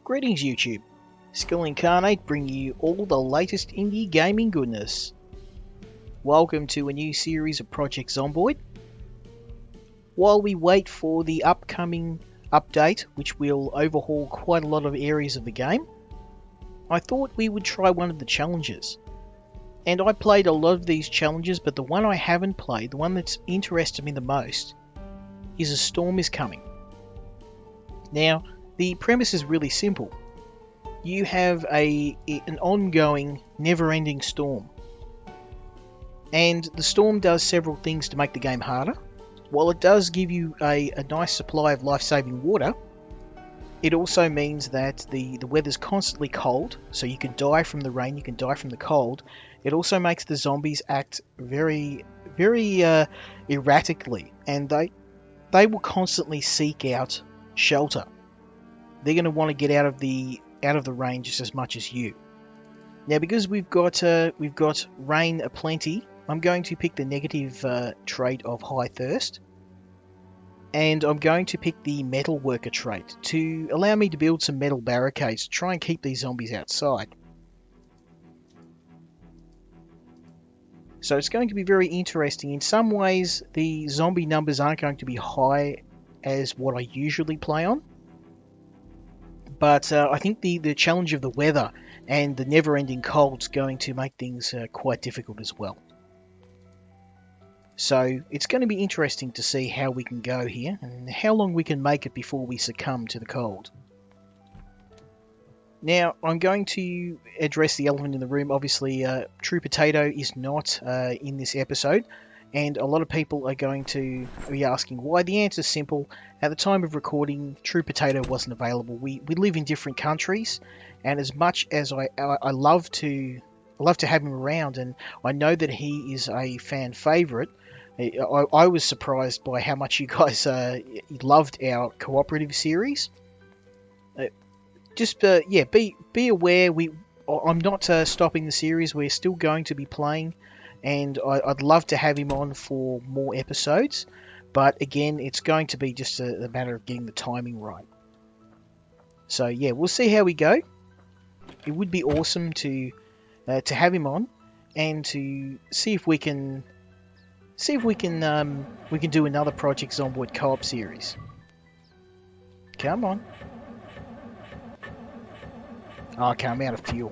Greetings YouTube, Skill Incarnate bringing you all the latest indie gaming goodness. Welcome to a new series of Project Zomboid. While we wait for the upcoming update, which will overhaul quite a lot of areas of the game, I thought we would try one of the challenges. And I played a lot of these challenges, but the one I haven't played, the one that's interested me the most, is A Storm is Coming. Now, the premise is really simple. You have an ongoing, never-ending storm. And the storm does several things to make the game harder. While it does give you a nice supply of life-saving water, it also means that the weather's constantly cold, so you can die from the rain, you can die from the cold. It also makes the zombies act very erratically, and they will constantly seek out shelter. They're going to want to get out of the rain just as much as you. Now, because we've got rain aplenty, I'm going to pick the negative trait of high thirst, and I'm going to pick the metal worker trait to allow me to build some metal barricades to try and keep these zombies outside. So it's going to be very interesting. In some ways, the zombie numbers aren't going to be high as what I usually play on. But I think the challenge of the weather and the never-ending cold is going to make things quite difficult as well. So it's going to be interesting to see how we can go here and how long we can make it before we succumb to the cold. Now, I'm going to address the elephant in the room. Obviously, True Potato is not in this episode. And a lot of people are going to be asking why. The answer is simple. At the time of recording, True Potato wasn't available. We live in different countries, and as much as I love to have him around, and I know that he is a fan favourite, I was surprised by how much you guys loved our cooperative series. Be aware. I'm not stopping the series. We're still going to be playing. And I'd love to have him on for more episodes, but again, it's going to be just a matter of getting the timing right. So yeah, we'll see how we go. It would be awesome to have him on and to see if we can do another Project Zomboid co-op series. Come on. Oh, okay, I'm out of fuel.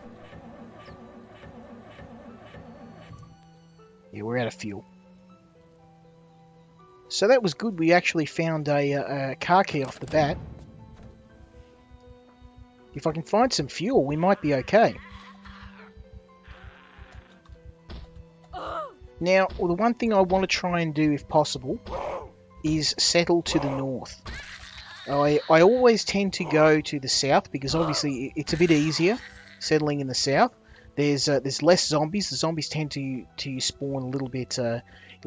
Yeah, we're out of fuel. So that was good. We actually found a car key off the bat. If I can find some fuel, we might be okay. Now, the one thing I want to try and do, if possible, is settle to the north. I always tend to go to the south because obviously it's a bit easier settling in the south. There's less zombies. The zombies tend to spawn a little bit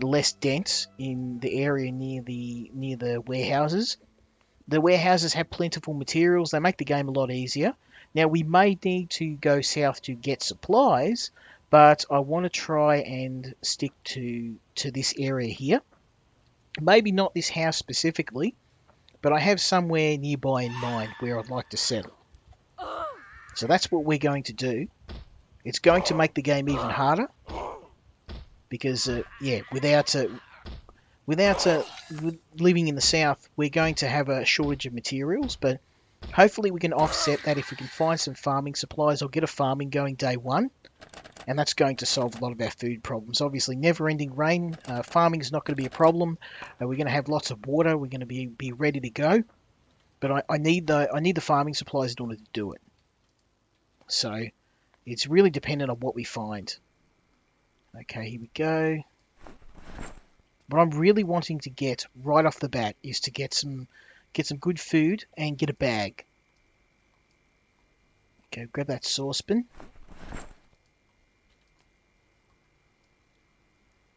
less dense in the area near the warehouses. The warehouses have plentiful materials. They make the game a lot easier. Now, we may need to go south to get supplies, but I want to try and stick to this area here. Maybe not this house specifically, but I have somewhere nearby in mind where I'd like to settle. So that's what we're going to do. It's going to make the game even harder because, without living in the south, we're going to have a shortage of materials. But hopefully we can offset that if we can find some farming supplies or get a farming going day one. And that's going to solve a lot of our food problems. Obviously, never-ending rain, farming is not going to be a problem. We're going to have lots of water. We're going to be ready to go. But I need the farming supplies in order to do it. So it's really dependent on what we find. Okay, here we go. What I'm really wanting to get right off the bat is to get some good food and get a bag. Okay, grab that saucepan.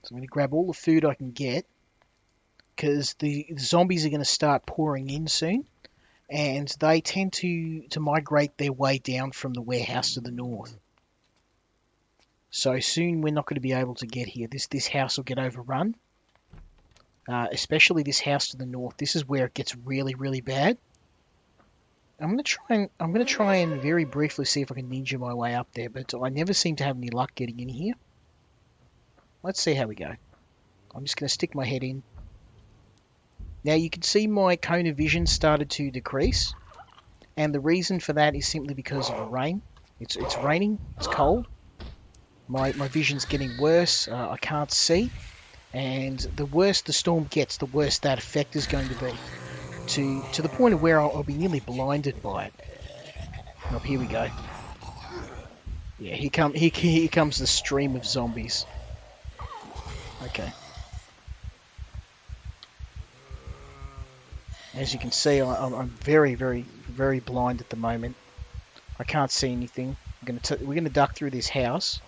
So I'm going to grab all the food I can get because the zombies are going to start pouring in soon. And they tend to migrate their way down from the warehouse to the north. So soon we're not going to be able to get here. This house will get overrun. Especially this house to the north. This is where it gets really, really bad. I'm gonna try and very briefly see if I can ninja my way up there, but I never seem to have any luck getting in here. Let's see how we go. I'm just gonna stick my head in. Now you can see my cone of vision started to decrease, and the reason for that is simply because of the rain. It's raining, it's cold. My vision's getting worse. I can't see, and the worse the storm gets, the worse that effect is going to be. To the point of where I'll be nearly blinded by it. Oh, here we go. Yeah, here comes the stream of zombies. Okay. As you can see, I'm very, very, very blind at the moment. I can't see anything. We're gonna duck through this house.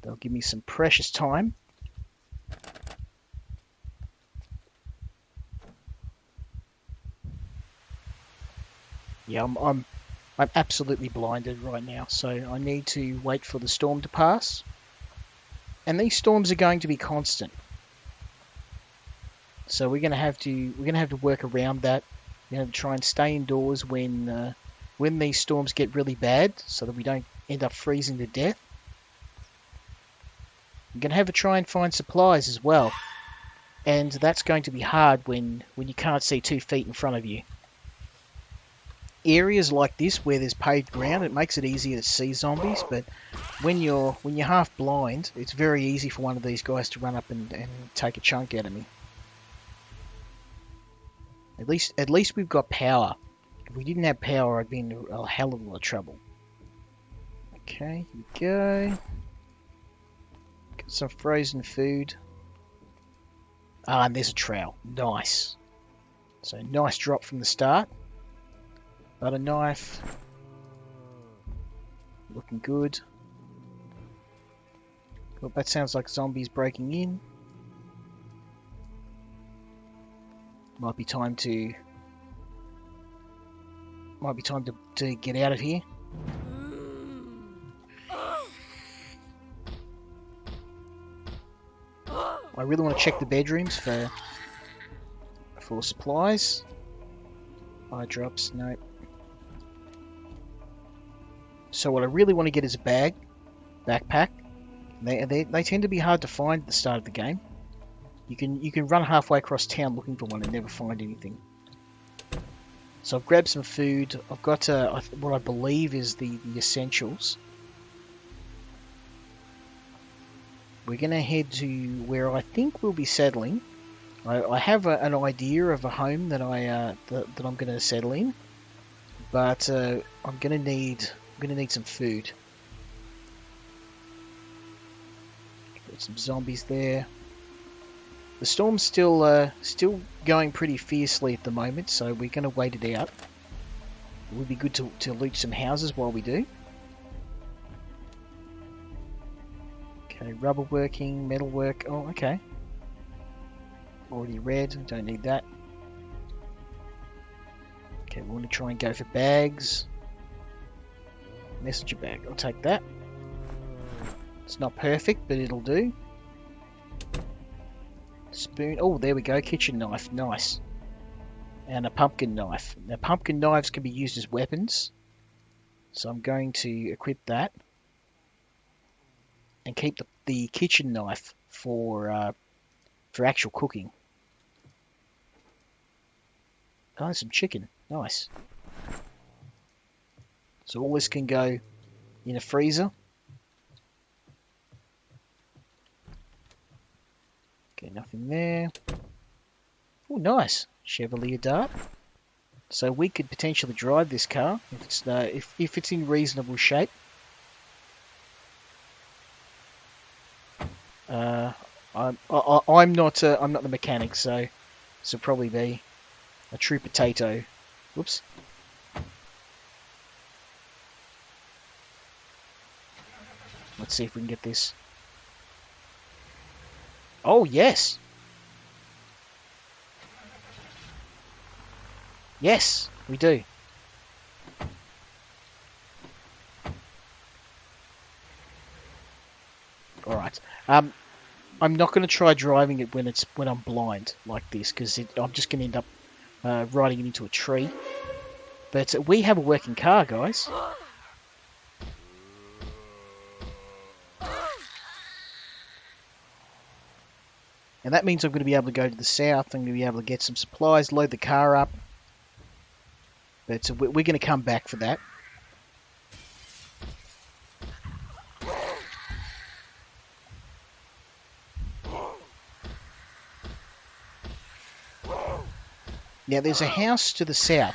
They'll give me some precious time. Yeah, I'm absolutely blinded right now, so I need to wait for the storm to pass. And these storms are going to be constant. So we're gonna have to work around that. We're gonna try and stay indoors when these storms get really bad, so that we don't end up freezing to death. We're gonna have to try and find supplies as well, and that's going to be hard when you can't see 2 feet in front of you. Areas like this where there's paved ground, it makes it easier to see zombies, but when you're half blind, it's very easy for one of these guys to run up and take a chunk out of me. At least we've got power. If we didn't have power, I'd be in a hell of a lot of trouble. Okay, here we go. Got some frozen food. Ah, and there's a trowel. Nice. So nice drop from the start. Butter knife. Looking good. Well, that sounds like zombies breaking in. Might be time to get out of here. I really want to check the bedrooms for supplies. Eye drops, no. So what I really want to get is a backpack. They tend to be hard to find at the start of the game. You can run halfway across town looking for one and never find anything. So I've grabbed some food. I've got what I believe is the essentials. We're going to head to where I think we'll be settling. I have an idea of a home that that I'm going to settle in, but I'm going to need some food. Got some zombies there. The storm's still going pretty fiercely at the moment, so we're going to wait it out. It would be good to loot some houses while we do. Okay, rubber working, metal work. Oh, okay. Already read. Don't need that. Okay, we want to try and go for bags. Messenger bag. I'll take that. It's not perfect, but it'll do. Spoon. Oh, there we go. Kitchen knife. Nice. And a pumpkin knife. Now, pumpkin knives can be used as weapons. So I'm going to equip that. And keep the kitchen knife for actual cooking. Oh, there's some chicken. Nice. So all this can go in a freezer. Okay, nothing there. Oh, nice. Chevrolet Dart. So we could potentially drive this car if it's in reasonable shape. I'm not the mechanic, so this will probably be a true potato. Whoops. Let's see if we can get this. Oh, yes. Yes, we do. All right. I'm not going to try driving it when I'm blind like this, because I'm just going to end up riding it into a tree. But we have a working car, guys. And that means I'm going to be able to go to the south. I'm going to be able to get some supplies, load the car up. But we're going to come back for that. Now, there's a house to the south.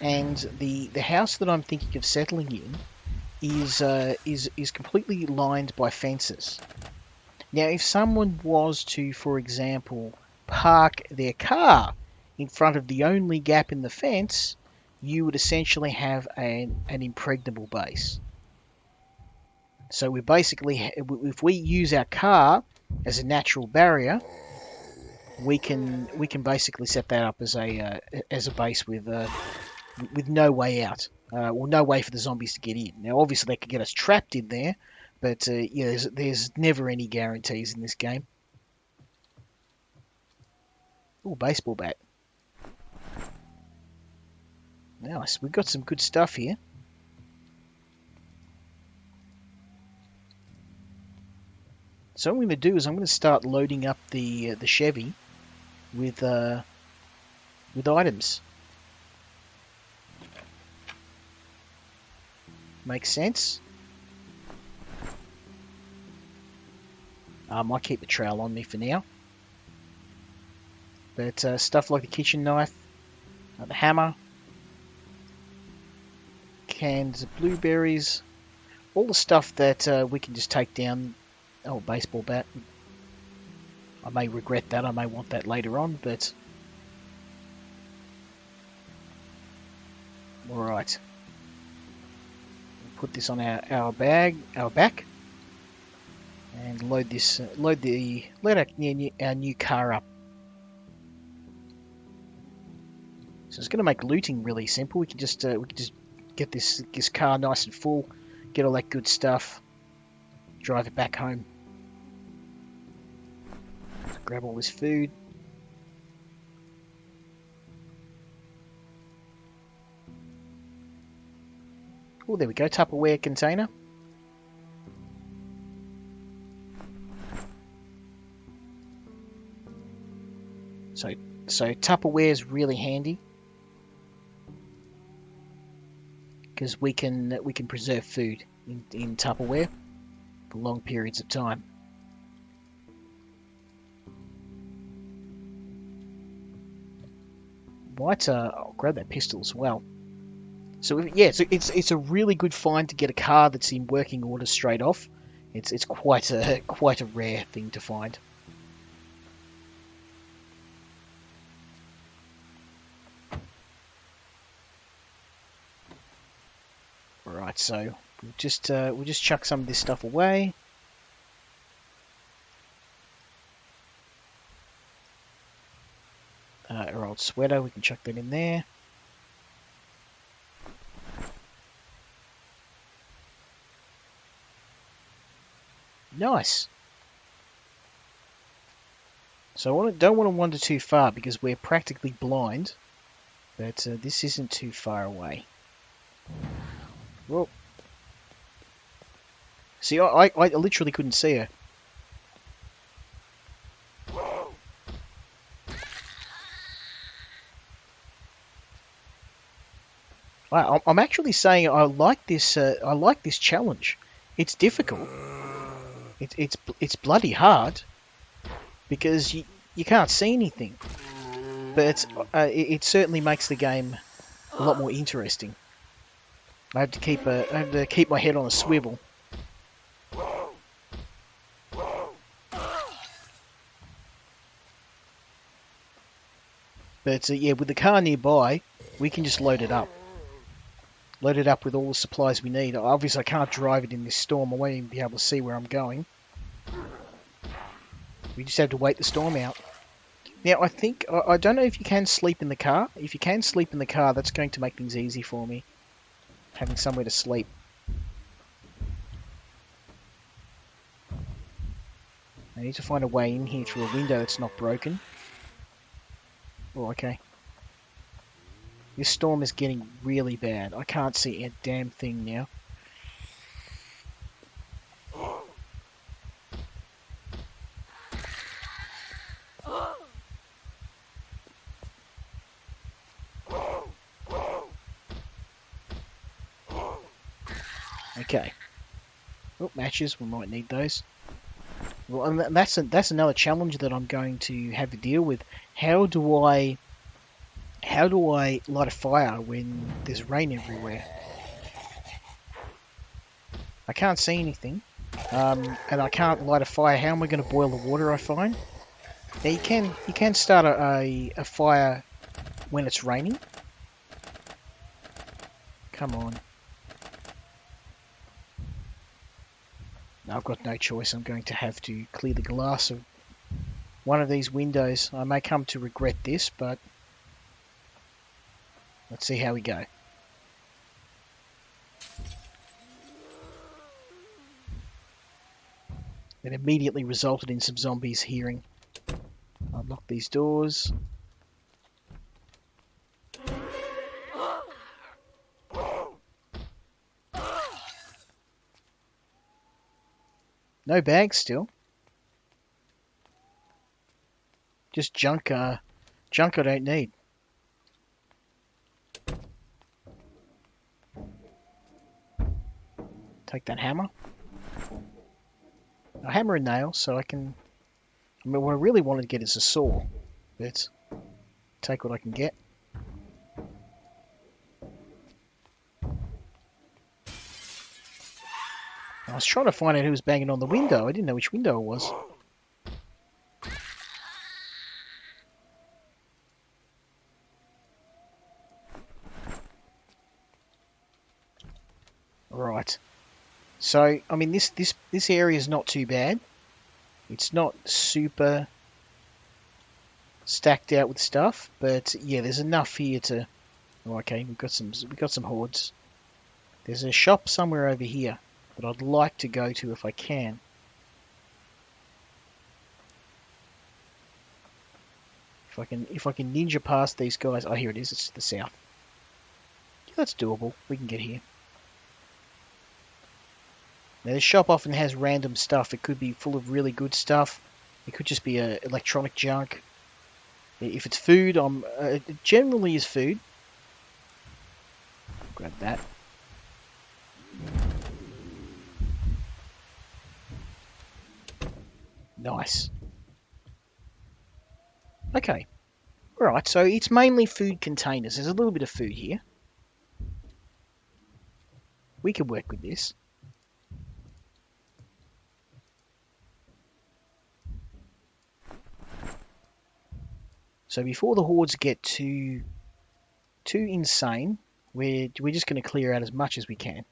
And the house that I'm thinking of settling in is completely lined by fences. Now, if someone was to, for example, park their car in front of the only gap in the fence, you would essentially have an impregnable base. So we basically, if we use our car as a natural barrier, we can basically set that up as a base with no way out, or no way for the zombies to get in. Now, obviously, they could get us trapped in there. But yeah, there's never any guarantees in this game. Oh, baseball bat. Nice. We've got some good stuff here. So what I'm going to do is I'm going to start loading up the Chevy with items. Makes sense. I might keep the trowel on me for now. But stuff like the kitchen knife, the hammer, cans of blueberries, all the stuff that we can just take down. Oh, baseball bat. I may regret that. I may want that later on, but... Alright. Put this on our back. And load our new car up. So it's going to make looting really simple. We can just get this car nice and full, get all that good stuff, drive it back home. Grab all this food. Oh, there we go, Tupperware container. So Tupperware is really handy because we can preserve food in Tupperware for long periods of time. I'll grab that pistol as well. So yeah, it's a really good find to get a car that's in working order straight off. It's quite a rare thing to find. Right, so we'll just chuck some of this stuff away. Our old sweater, we can chuck that in there. Nice. So I don't want to wander too far because we're practically blind, but this isn't too far away. Whoa. See, I literally couldn't see her. I'm actually saying I like this challenge. It's difficult. It's bloody hard because you can't see anything, but it certainly makes the game a lot more interesting. I have to keep my head on a swivel. But yeah, with the car nearby, we can just load it up. Load it up with all the supplies we need. Obviously, I can't drive it in this storm. I won't even be able to see where I'm going. We just have to wait the storm out. Now, I don't know if you can sleep in the car. If you can sleep in the car, that's going to make things easy for me. Having somewhere to sleep. I need to find a way in here through a window that's not broken. Oh, okay. This storm is getting really bad. I can't see a damn thing now. Okay. Oh, matches. We might need those. Well, and that's another challenge that I'm going to have to deal with. How do I light a fire when there's rain everywhere? I can't see anything, and I can't light a fire. How am I going to boil the water? I find. Now you can start a fire when it's raining. Come on. No, I've got no choice. I'm going to have to clear the glass of one of these windows. I may come to regret this, but let's see how we go. It immediately resulted in some zombies hearing. Unlock these doors. No bags still. Just junk, junk I don't need. Take that hammer. A hammer and nail, so I can... I mean, what I really wanted to get is a saw. But take what I can get. I was trying to find out who was banging on the window. I didn't know which window it was. Right. So, I mean, this area is not too bad. It's not super stacked out with stuff, but yeah, there's enough here to... Oh, okay, we've got some hordes. There's a shop somewhere over here that I'd like to go to if I can. If I can ninja past these guys. Oh, here it is. It's to the south. Yeah, that's doable. We can get here. Now, this shop often has random stuff. It could be full of really good stuff. It could just be electronic junk. If it's food, it generally is food. Grab that. Nice. Okay. Alright, so it's mainly food containers. There's a little bit of food here. We can work with this. So before the hordes get too insane, we're just going to clear out as much as we can.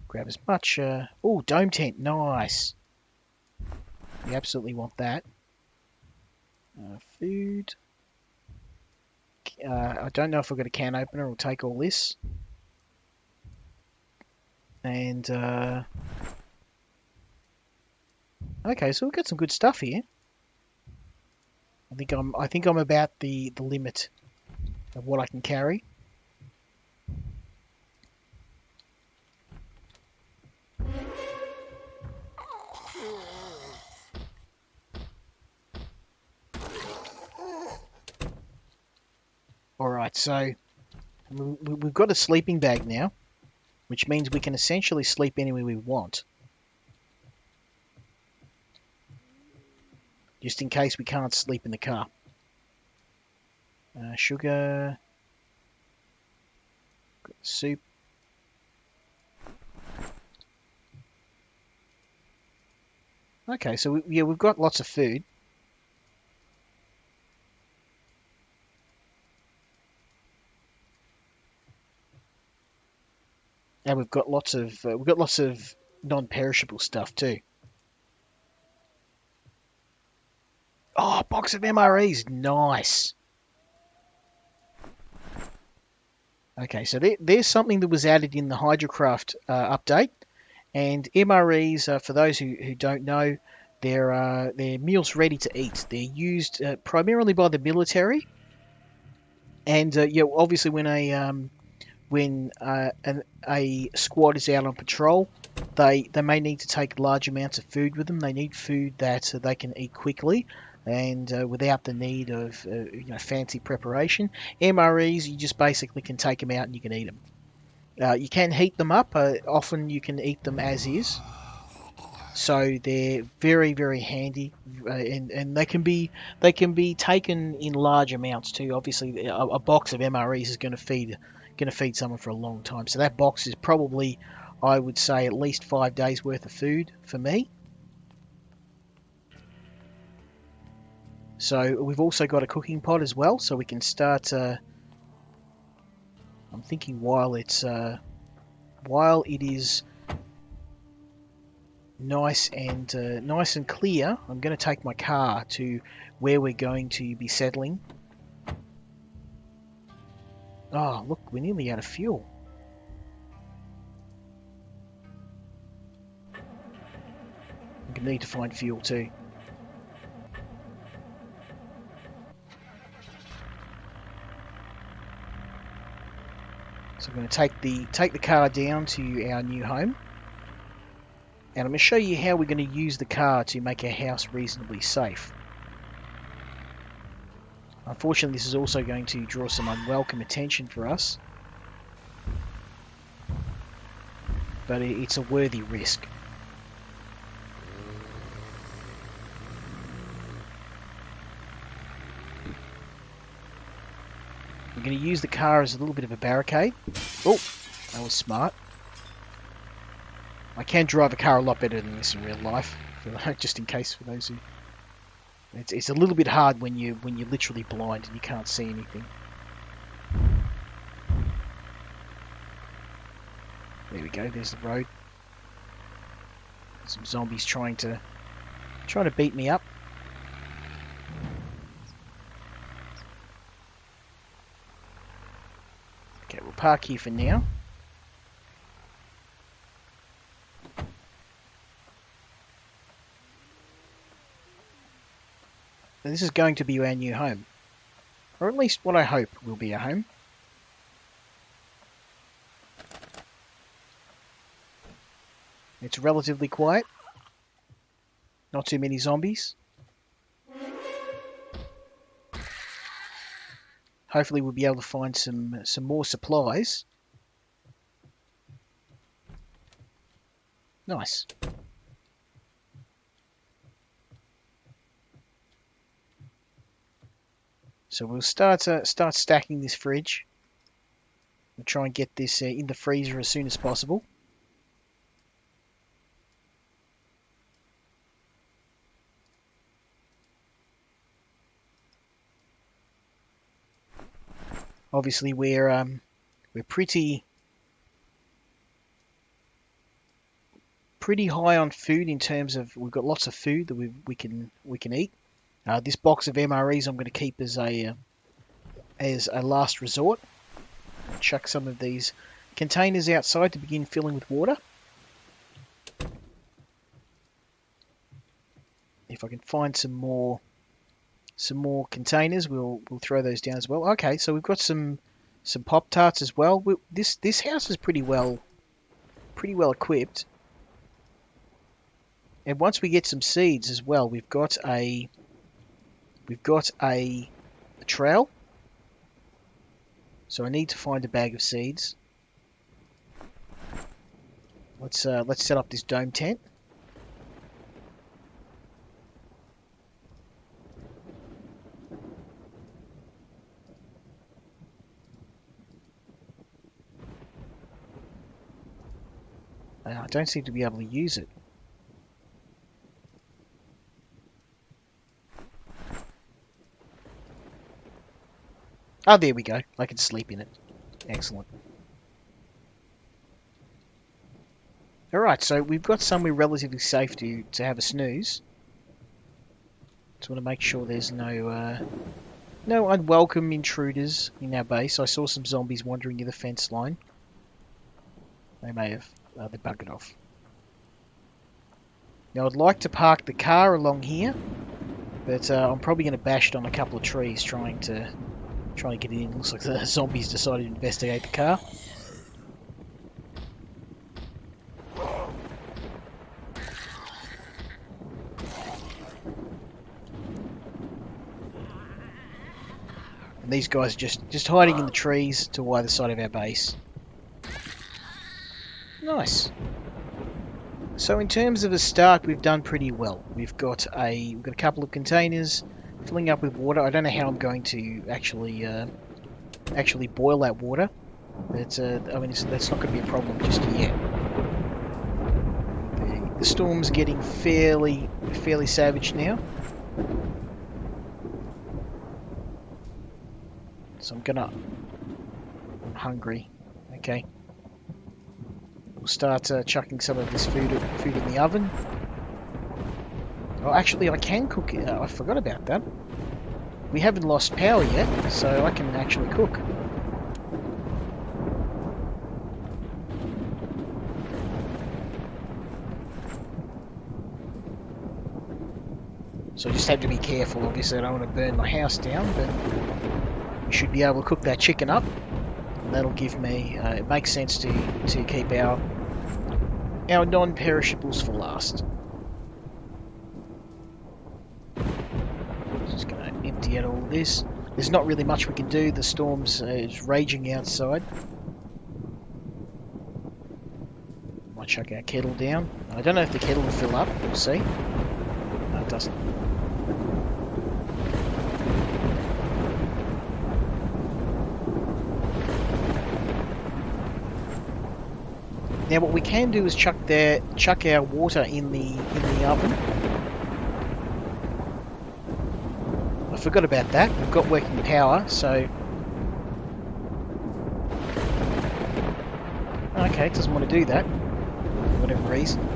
Grab as much... oh, dome tent. Nice. We absolutely want that. Food. I don't know if I've got a can opener. We'll take all this. And... okay, so we've got some good stuff here. I think I'm about the limit of what I can carry. Alright, so we've got a sleeping bag now, which means we can essentially sleep anywhere we want. Just in case we can't sleep in the car. Sugar. Soup. Okay, so we've got lots of food. And we've got lots of non-perishable stuff too. Oh, box of MREs, nice. Okay, so there's something that was added in the Hydrocraft update, and MREs, for those who don't know, they're meals ready to eat. They're used primarily by the military, And yeah, obviously when a squad is out on patrol, they may need to take large amounts of food with them. They need food that they can eat quickly and without the need of fancy preparation. MREs, you just basically can take them out and you can eat them. You can heat them up. Often you can eat them as is. So they're very, very handy, and they can be taken in large amounts too. Obviously, a box of MREs is going to feed someone for a long time. So that box is probably, I would say, at least 5 days worth of food for me. So we've also got a cooking pot as well, so we can start. I'm thinking while it is nice and clear, I'm going to take my car to where we're going to be settling. Oh, look, we're nearly out of fuel. I'm going to need to find fuel too. So I'm going to take the car down to our new home. And I'm going to show you how we're going to use the car to make our house reasonably safe. Unfortunately, this is also going to draw some unwelcome attention for us. But it's a worthy risk. We're going to use the car as a little bit of a barricade. Oh, that was smart. I can drive a car a lot better than this in real life, just in case for those who... It's a little bit hard when you're literally blind and you can't see anything. There we go. There's the road. Some zombies trying to beat me up. Okay, we'll park here for now. And this is going to be our new home. Or at least what I hope will be our home. It's relatively quiet. Not too many zombies. Hopefully we'll be able to find some more supplies. Nice. So we'll start stacking this fridge. We'll try and get this in the freezer as soon as possible. Obviously, we're pretty high on food in terms of we've got lots of food that we can eat. This box of MREs I'm going to keep as a last resort. I'll chuck some of these containers outside to begin filling with water. If I can find some more containers, we'll throw those down as well. Okay, so we've got some Pop-Tarts as well. This house is pretty well equipped. And once we get some seeds as well, we've got a trail. So I need to find a bag of seeds. Let's set up this dome tent. I don't seem to be able to use it. Oh, there we go. I can sleep in it. Excellent. Alright, so we've got somewhere relatively safe to have a snooze. Just want to make sure there's no unwelcome intruders in our base. I saw some zombies wandering near the fence line. They may have... they buggered off. Now, I'd like to park the car along here, but I'm probably going to bash it on a couple of trees trying to Trying to get in. Looks like the zombies decided to investigate the car. And these guys are just hiding in the trees to either side of our base. Nice. So in terms of a start, we've done pretty well. We've got a couple of containers filling up with water. I don't know how I'm going to actually boil that water. But I mean, that's not going to be a problem just yet. The storm's getting fairly savage now. So I'm hungry. Okay. We'll start chucking some of this food in the oven. Oh, actually, I can cook it. I forgot about that. We haven't lost power yet, so I can actually cook. So I just have to be careful. Obviously, I don't want to burn my house down, but we should be able to cook that chicken up. And that'll give me. It makes sense to keep our non-perishables for last. Just going to empty out all of this. There's not really much we can do. The storm's is raging outside. Might chuck our kettle down. I don't know if the kettle will fill up. We'll see. No, it doesn't. Now what we can do is chuck our water in the oven. I forgot about that. We've got working power, so okay, it doesn't want to do that for whatever reason.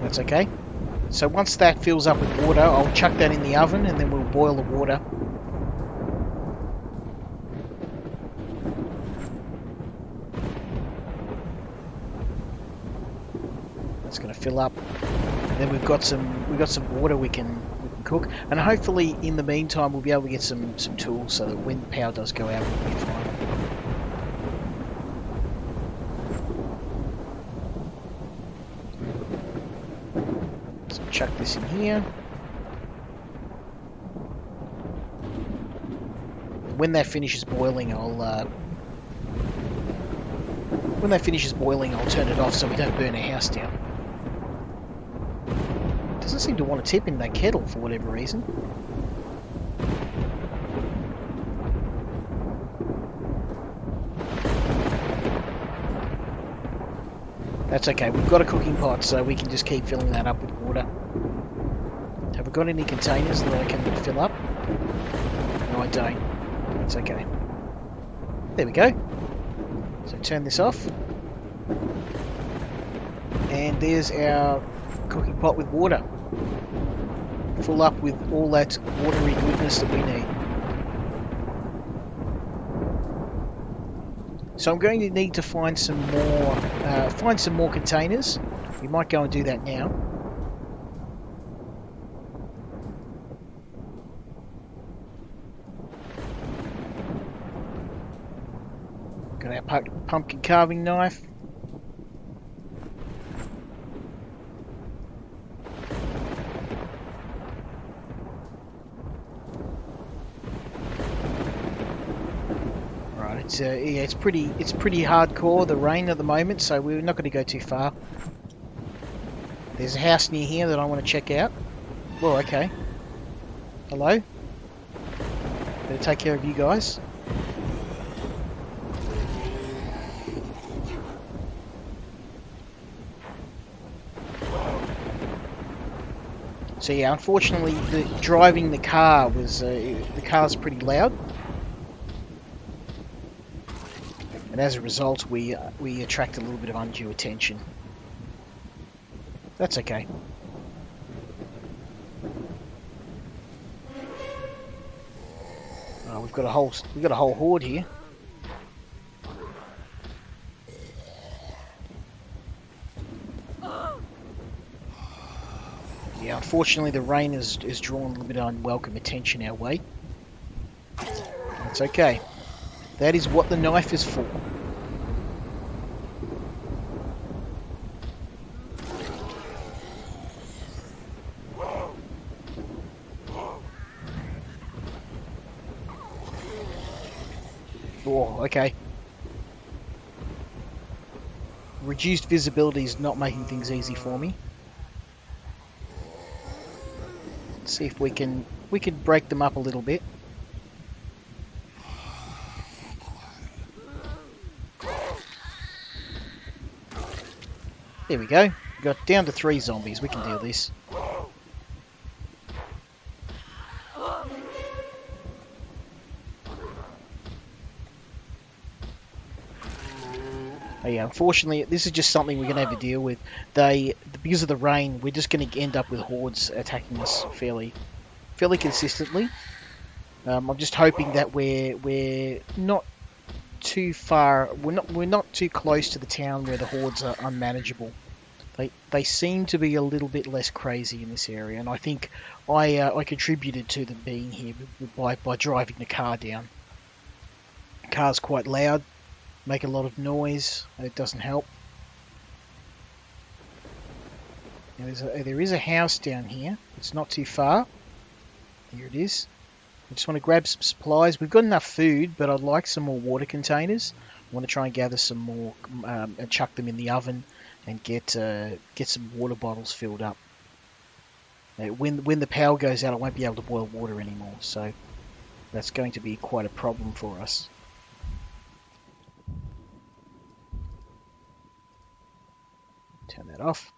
That's okay. So once that fills up with water, I'll chuck that in the oven and then we'll boil the water. It's going to fill up. Then we've got some water we can cook, and hopefully in the meantime we'll be able to get some tools so that when power does go out we'll be fine. So chuck this in here. When that finishes boiling, I'll turn it off so we don't burn our house down. Doesn't seem to want to tip in that kettle for whatever reason. That's okay, we've got a cooking pot so we can just keep filling that up with water. Have I got any containers that I can fill up? No, I don't. That's okay. There we go. So turn this off. And there's our cooking pot with water. Full up with all that watery goodness that we need. So I'm going to need to find some more containers. We might go and do that now. Got our pumpkin carving knife. Yeah, it's pretty hardcore, the rain at the moment, so we're not going to go too far. There's a house near here that I want to check out. Well, okay. Hello? Better take care of you guys. So yeah, unfortunately, driving the car was the car's pretty loud. And as a result, we attract a little bit of undue attention. That's okay. Oh, we've got a whole horde here. Yeah, unfortunately the rain has drawn a little bit of unwelcome attention our way. That's okay. That is what the knife is for. Oh, okay. Reduced visibility is not making things easy for me. Let's see if we can break them up a little bit. There we go. We got down to 3 zombies. We can deal this. Oh, yeah, unfortunately, this is just something we're going to have to deal with. Because of the rain, we're just going to end up with hordes attacking us fairly consistently. I'm just hoping that we're not too far. We're not too close to the town where the hordes are unmanageable. They seem to be a little bit less crazy in this area, and I think I contributed to them being here by driving the car down. The car's quite loud, make a lot of noise, and it doesn't help. Now there is a house down here. It's not too far. Here it is. I just want to grab some supplies. We've got enough food, but I'd like some more water containers. I want to try and gather some more and chuck them in the oven and get some water bottles filled up. When the power goes out, I won't be able to boil water anymore, so that's going to be quite a problem for us. Turn that off.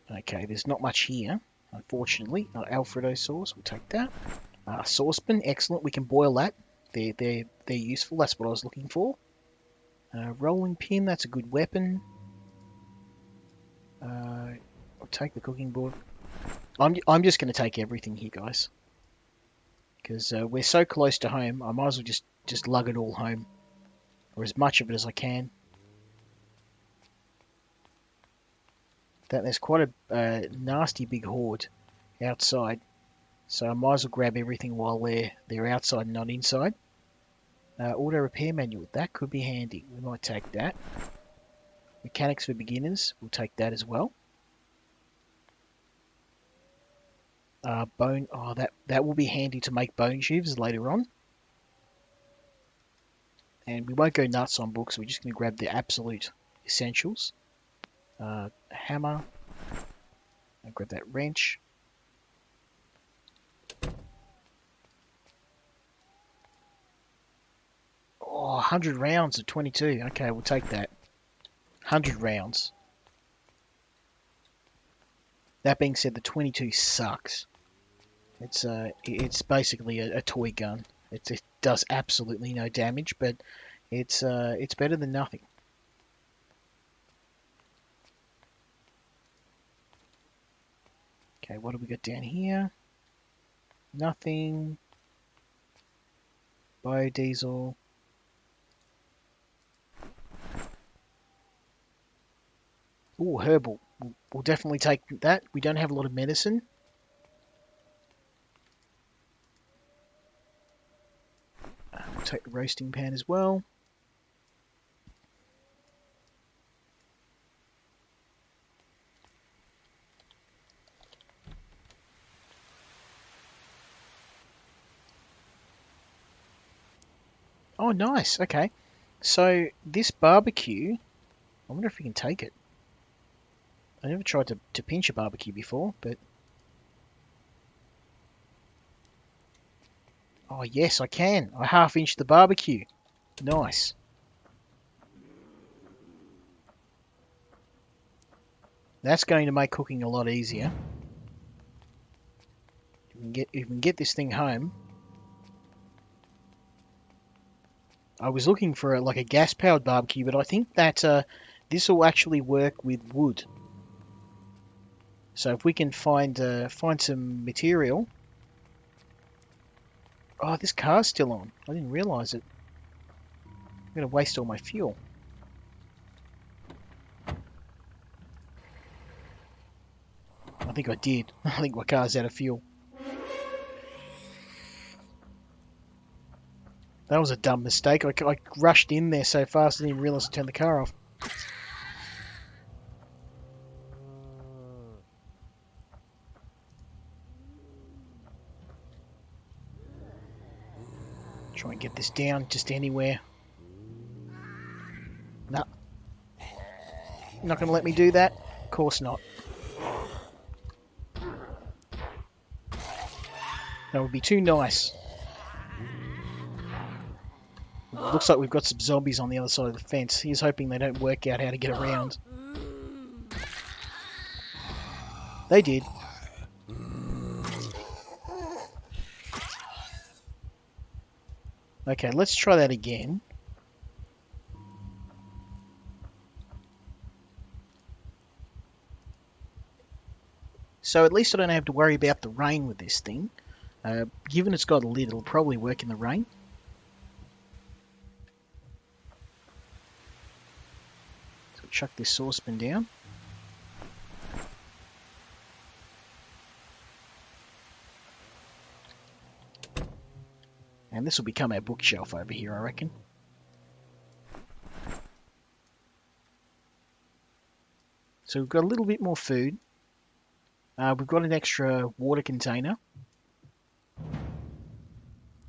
Okay, there's not much here, unfortunately. Alfredo sauce, we'll take that. Saucepan, excellent. We can boil that. They're useful. That's what I was looking for. Rolling pin, that's a good weapon. I'll take the cooking board. I'm just going to take everything here, guys, because we're so close to home. I might as well just lug it all home, or as much of it as I can. There's quite a nasty big horde outside, so I might as well grab everything while they're outside and not inside. Auto repair manual, that could be handy. We might take that. Mechanics for beginners, we'll take that as well. Bone, oh, that will be handy to make bone sheaves later on. And we won't go nuts on books. We're just going to grab the absolute essentials. Hammer. I'll grab that wrench. Oh, 100 rounds of 22. Okay, we'll take that. 100 rounds. That being said, the 22 sucks. It's basically a toy gun. It does absolutely no damage, but it's better than nothing. Okay, what do we got down here? Nothing. Biodiesel. Oh, herbal. We'll definitely take that. We don't have a lot of medicine. We'll take the roasting pan as well. Oh, nice. Okay. So this barbecue, I wonder if we can take it. I never tried to pinch a barbecue before, but... Oh, yes, I can. I half-inch the barbecue. Nice. That's going to make cooking a lot easier. If we can get this thing home. I was looking for a gas-powered barbecue, but I think that this will actually work with wood. So if we can find some material, Oh, this car's still on. I didn't realise it. I'm going to waste all my fuel. I think I did. I think my car's out of fuel. That was a dumb mistake. I rushed in there so fast I didn't realise I turned the car off. Try and get this down just anywhere. No. Not going to let me do that? Of course not. That would be too nice. Looks like we've got some zombies on the other side of the fence. He's hoping they don't work out how to get around. They did. Okay, let's try that again. So at least I don't have to worry about the rain with this thing. Given it's got a lid, it'll probably work in the rain. So chuck this saucepan down. And this will become our bookshelf over here, I reckon. So we've got a little bit more food. We've got an extra water container.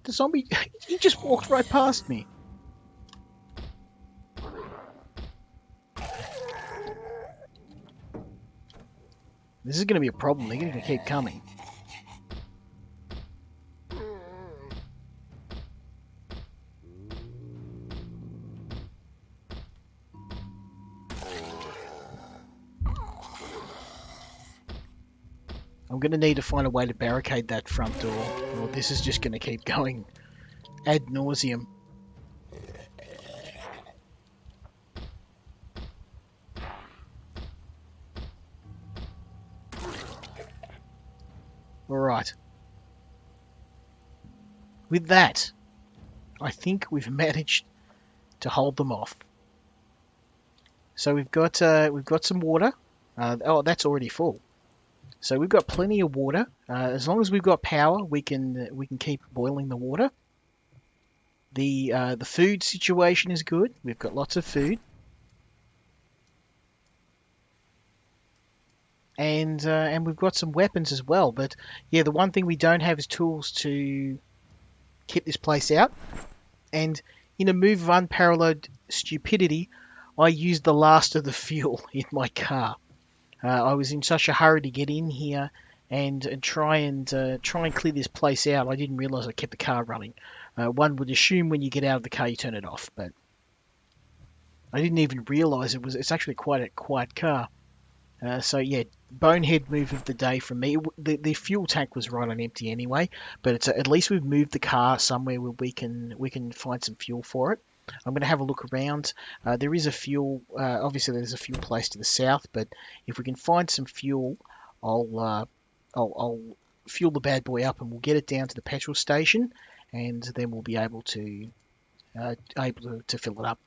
The zombie, he just walked right past me. This is going to be a problem. They're going to keep coming. I'm going to need to find a way to barricade that front door, or this is just going to keep going ad nauseum. Alright. With that, I think we've managed to hold them off. So we've got some water. Oh, that's already full. So we've got plenty of water. As long as we've got power, we can keep boiling the water. The food situation is good. We've got lots of food. And we've got some weapons as well. But yeah, the one thing we don't have is tools to keep this place out. And in a move of unparalleled stupidity, I used the last of the fuel in my car. I was in such a hurry to get in here and try and clear this place out. I didn't realise I kept the car running. One would assume when you get out of the car you turn it off, but I didn't even realise it's actually quite a quiet car. So yeah, bonehead move of the day from me. The fuel tank was right on empty anyway, but it's at least we've moved the car somewhere where we can find some fuel for it. I'm going to have a look around. There is a fuel, obviously there's a fuel place to the south, but if we can find some fuel, I'll fuel the bad boy up and we'll get it down to the petrol station, and then we'll be able to fill it up.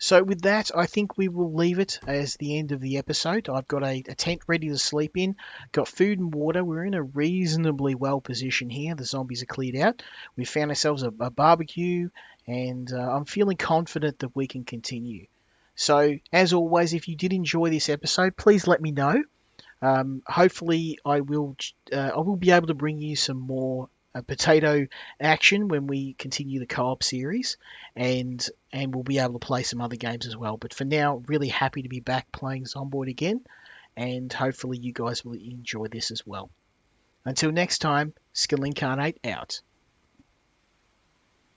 So with that, I think we will leave it as the end of the episode. I've got a tent ready to sleep in, got food and water. We're in a reasonably well position here. The zombies are cleared out. We found ourselves a barbecue, and I'm feeling confident that we can continue. So as always, if you did enjoy this episode, please let me know. Hopefully I will be able to bring you some more potato action when we continue the co-op series, and we'll be able to play some other games as well. But for now, really happy to be back playing Zomboid again, and hopefully you guys will enjoy this as well. Until next time, Skill Incarnate out.